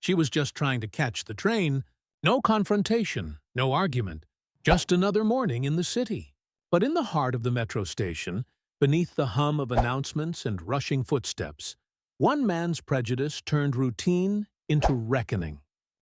She was just trying to catch the train. No confrontation, no argument, just another morning in the city. But in the heart of the metro station, beneath the hum of announcements and rushing footsteps, one man's prejudice turned routine into reckoning.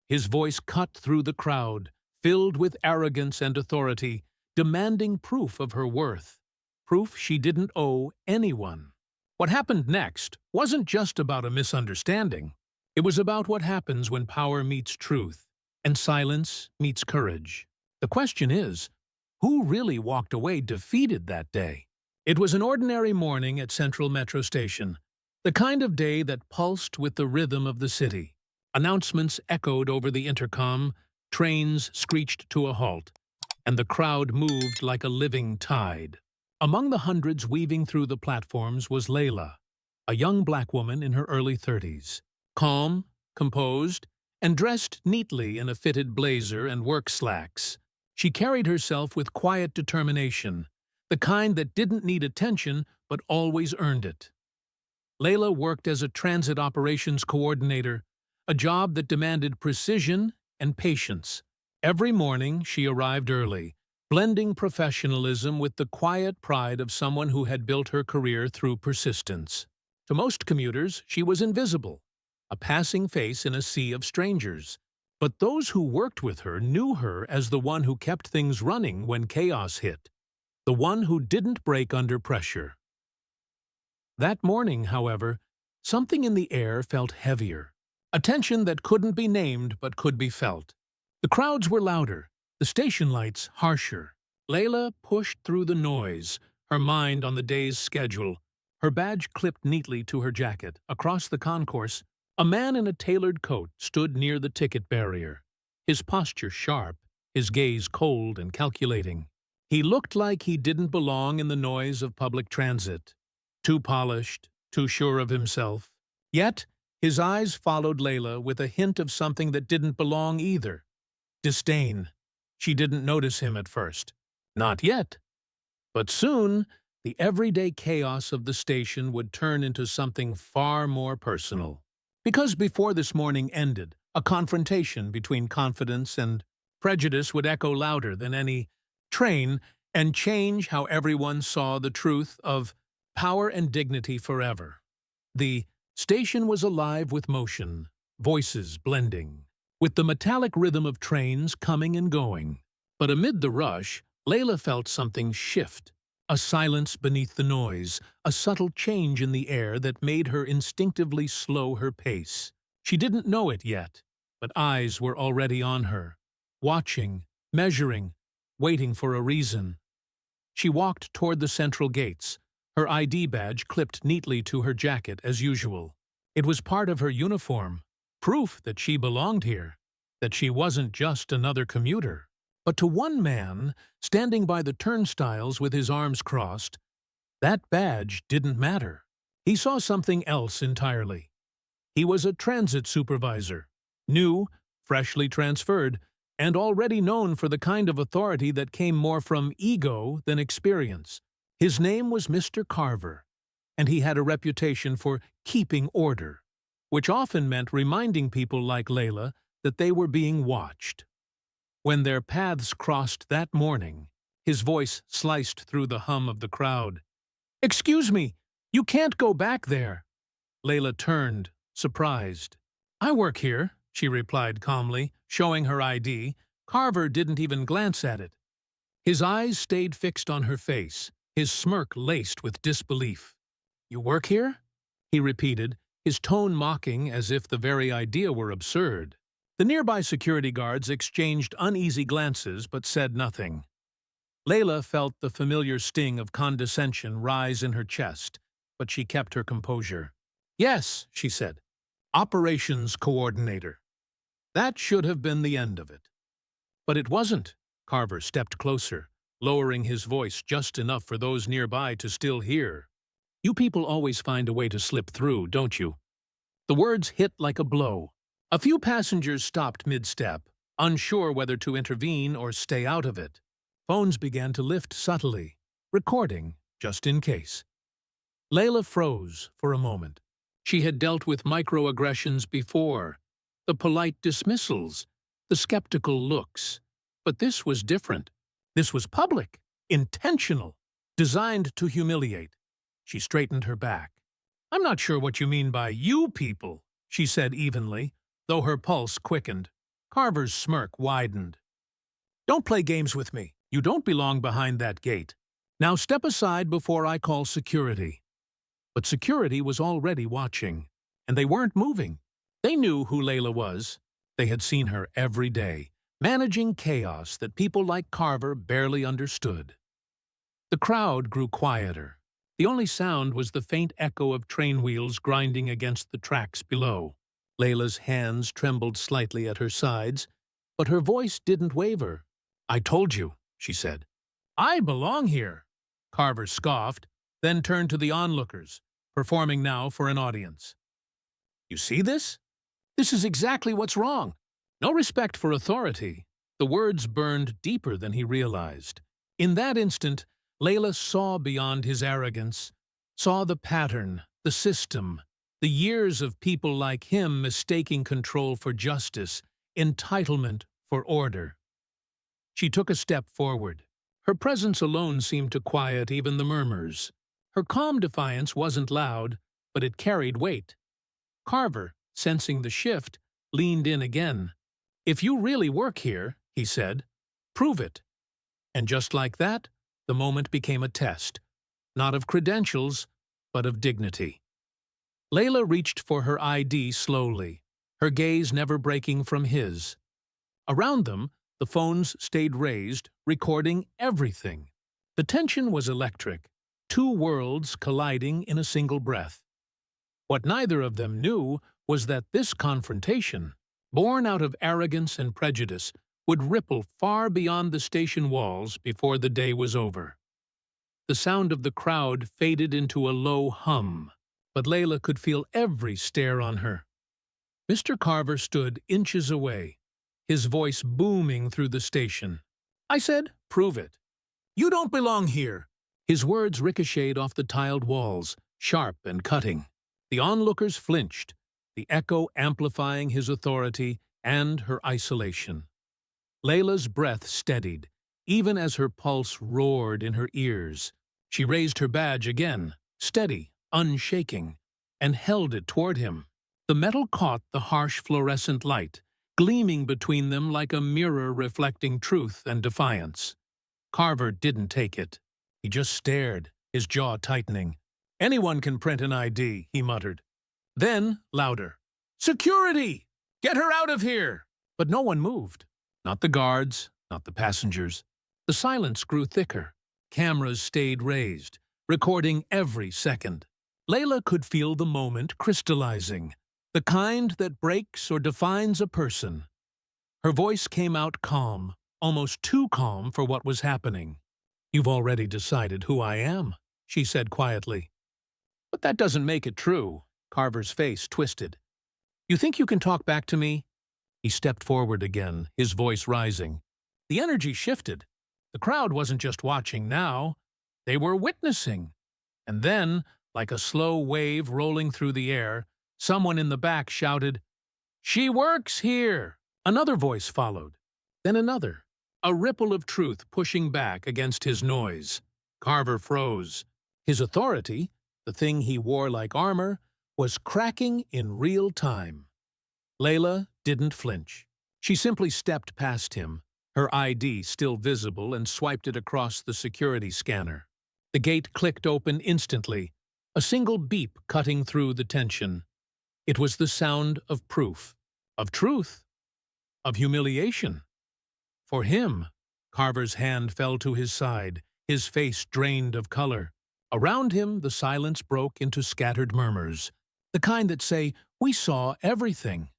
His voice cut through the crowd, filled with arrogance and authority, demanding proof of her worth, proof she didn't owe anyone. What happened next wasn't just about a misunderstanding. It was about what happens when power meets truth and silence meets courage. The question is, who really walked away defeated that day? It was an ordinary morning at Central Metro Station, the kind of day that pulsed with the rhythm of the city. Announcements echoed over the intercom, trains screeched to a halt, and the crowd moved like a living tide. Among the hundreds weaving through the platforms was Layla, a young black woman in her early 30s. Calm, composed, and dressed neatly in a fitted blazer and work slacks. She carried herself with quiet determination, the kind that didn't need attention but always earned it. Layla worked as a transit operations coordinator, a job that demanded precision and patience. Every morning she arrived early, blending professionalism with the quiet pride of someone who had built her career through persistence. To most commuters, she was invisible, a passing face in a sea of strangers. But those who worked with her knew her as the one who kept things running when chaos hit, the one who didn't break under pressure. That morning, however, something in the air felt heavier, a tension that couldn't be named but could be felt. The crowds were louder, the station lights harsher. Layla pushed through the noise, her mind on the day's schedule, her badge clipped neatly to her jacket. Across the concourse, a man in a tailored coat stood near the ticket barrier, his posture sharp, his gaze cold and calculating. He looked like he didn't belong in the noise of public transit, too polished, too sure of himself. Yet, his eyes followed Layla with a hint of something that didn't belong either. Disdain. She didn't notice him at first. Not yet. But soon, the everyday chaos of the station would turn into something far more personal. Because before this morning ended, a confrontation between confidence and prejudice would echo louder than any train and change how everyone saw the truth of power and dignity forever. The station was alive with motion, voices blending, with the metallic rhythm of trains coming and going. But amid the rush, Layla felt something shift. A silence beneath the noise, a subtle change in the air that made her instinctively slow her pace. She didn't know it yet, but eyes were already on her, watching, measuring, waiting for a reason. She walked toward the central gates, her ID badge clipped neatly to her jacket as usual. It was part of her uniform, proof that she belonged here, that she wasn't just another commuter. But to one man, standing by the turnstiles with his arms crossed, that badge didn't matter. He saw something else entirely. He was a transit supervisor, new, freshly transferred, and already known for the kind of authority that came more from ego than experience. His name was Mr. Carver, and he had a reputation for keeping order, which often meant reminding people like Layla that they were being watched. When their paths crossed that morning, his voice sliced through the hum of the crowd. "Excuse me, you can't go back there." Layla turned, surprised. "I work here," she replied calmly, showing her ID. Carver didn't even glance at it. His eyes stayed fixed on her face, his smirk laced with disbelief. "You work here?" he repeated, his tone mocking as if the very idea were absurd. The nearby security guards exchanged uneasy glances but said nothing. Layla felt the familiar sting of condescension rise in her chest, but she kept her composure. "Yes," she said, "operations coordinator." That should have been the end of it. But it wasn't. Carver stepped closer, lowering his voice just enough for those nearby to still hear. "You people always find a way to slip through, don't you?" The words hit like a blow. A few passengers stopped mid-step, unsure whether to intervene or stay out of it. Phones began to lift subtly, recording, just in case. Layla froze for a moment. She had dealt with microaggressions before, the polite dismissals, the skeptical looks. But this was different. This was public, intentional, designed to humiliate. She straightened her back. "I'm not sure what you mean by you people," she said evenly, though her pulse quickened. Carver's smirk widened. "Don't play games with me. You don't belong behind that gate. Now step aside before I call security." But security was already watching, and they weren't moving. They knew who Layla was. They had seen her every day, managing chaos that people like Carver barely understood. The crowd grew quieter. The only sound was the faint echo of train wheels grinding against the tracks below. Layla's hands trembled slightly at her sides, but her voice didn't waver. "I told you," she said. "I belong here." Carver scoffed, then turned to the onlookers, performing now for an audience. "You see this? This is exactly what's wrong. No respect for authority." The words burned deeper than he realized. In that instant, Layla saw beyond his arrogance, saw the pattern, the system, the years of people like him mistaking control for justice, entitlement for order. She took a step forward. Her presence alone seemed to quiet even the murmurs. Her calm defiance wasn't loud, but it carried weight. Carver, sensing the shift, leaned in again. "If you really work here," he said, "prove it." And just like that, the moment became a test, not of credentials, but of dignity. Layla reached for her ID slowly, her gaze never breaking from his. Around them, the phones stayed raised, recording everything. The tension was electric, two worlds colliding in a single breath. What neither of them knew was that this confrontation, born out of arrogance and prejudice, would ripple far beyond the station walls before the day was over. The sound of the crowd faded into a low hum, but Layla could feel every stare on her. Mr. Carver stood inches away, his voice booming through the station. "I said, prove it. You don't belong here." His words ricocheted off the tiled walls, sharp and cutting. The onlookers flinched, the echo amplifying his authority and her isolation. Layla's breath steadied, even as her pulse roared in her ears. She raised her badge again, steady, unshaking, and held it toward him. The metal caught the harsh fluorescent light, gleaming between them like a mirror reflecting truth and defiance. Carver didn't take it. He just stared, his jaw tightening. "Anyone can print an ID," he muttered. Then, louder, "Security! Get her out of here!" But no one moved. Not the guards, not the passengers. The silence grew thicker. Cameras stayed raised, recording every second. Layla could feel the moment crystallizing, the kind that breaks or defines a person. Her voice came out calm, almost too calm for what was happening. "You've already decided who I am," she said quietly. "But that doesn't make it true." Carver's face twisted. "You think you can talk back to me?" He stepped forward again, his voice rising. The energy shifted. The crowd wasn't just watching now. They were witnessing. And then, like a slow wave rolling through the air, someone in the back shouted, "She works here!" Another voice followed, then another, a ripple of truth pushing back against his noise. Carver froze. His authority, the thing he wore like armor, was cracking in real time. Layla didn't flinch. She simply stepped past him, her ID still visible, and swiped it across the security scanner. The gate clicked open instantly, a single beep cutting through the tension. It was the sound of proof, of truth, of humiliation. For him, Carver's hand fell to his side, his face drained of color. Around him, the silence broke into scattered murmurs, the kind that say, "We saw everything."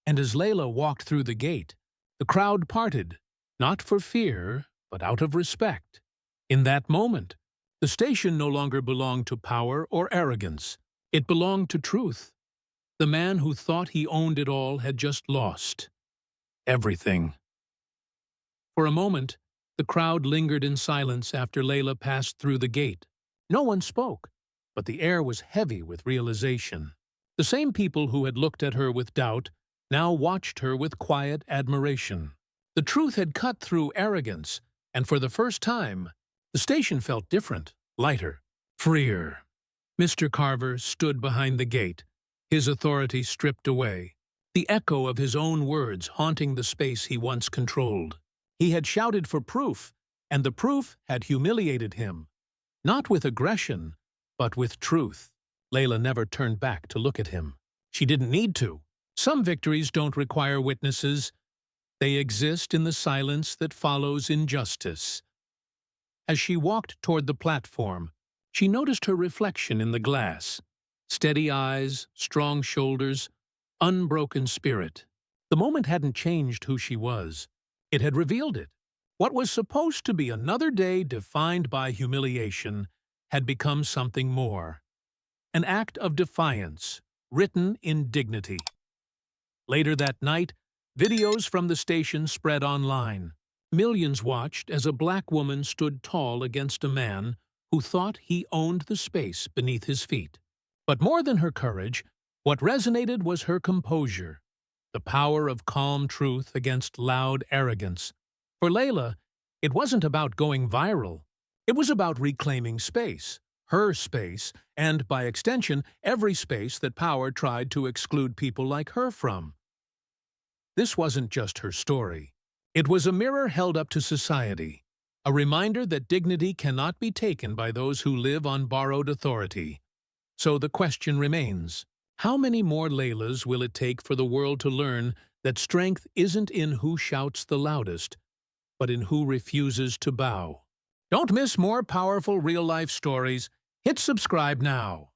And as Layla walked through the gate, the crowd parted, not for fear, but out of respect. In that moment, the station no longer belonged to power or arrogance. It belonged to truth. The man who thought he owned it all had just lost everything. For a moment, the crowd lingered in silence after Layla passed through the gate. No one spoke, but the air was heavy with realization. The same people who had looked at her with doubt now watched her with quiet admiration. The truth had cut through arrogance, and for the first time, the station felt different, lighter, freer. Mr. Carver stood behind the gate, his authority stripped away, the echo of his own words haunting the space he once controlled. He had shouted for proof, and the proof had humiliated him, not with aggression, but with truth. Layla never turned back to look at him. She didn't need to. Some victories don't require witnesses. They exist in the silence that follows injustice. As she walked toward the platform, she noticed her reflection in the glass. Steady eyes, strong shoulders, unbroken spirit. The moment hadn't changed who she was. It had revealed it. What was supposed to be another day defined by humiliation had become something more. An act of defiance, written in dignity. Later that night, videos from the station spread online. Millions watched as a black woman stood tall against a man who thought he owned the space beneath his feet. But more than her courage, what resonated was her composure, the power of calm truth against loud arrogance. For Layla, it wasn't about going viral. It was about reclaiming space, her space, and, by extension, every space that power tried to exclude people like her from. This wasn't just her story. It was a mirror held up to society, a reminder that dignity cannot be taken by those who live on borrowed authority. So the question remains, how many more Laylas will it take for the world to learn that strength isn't in who shouts the loudest, but in who refuses to bow? Don't miss more powerful real-life stories. Hit subscribe now.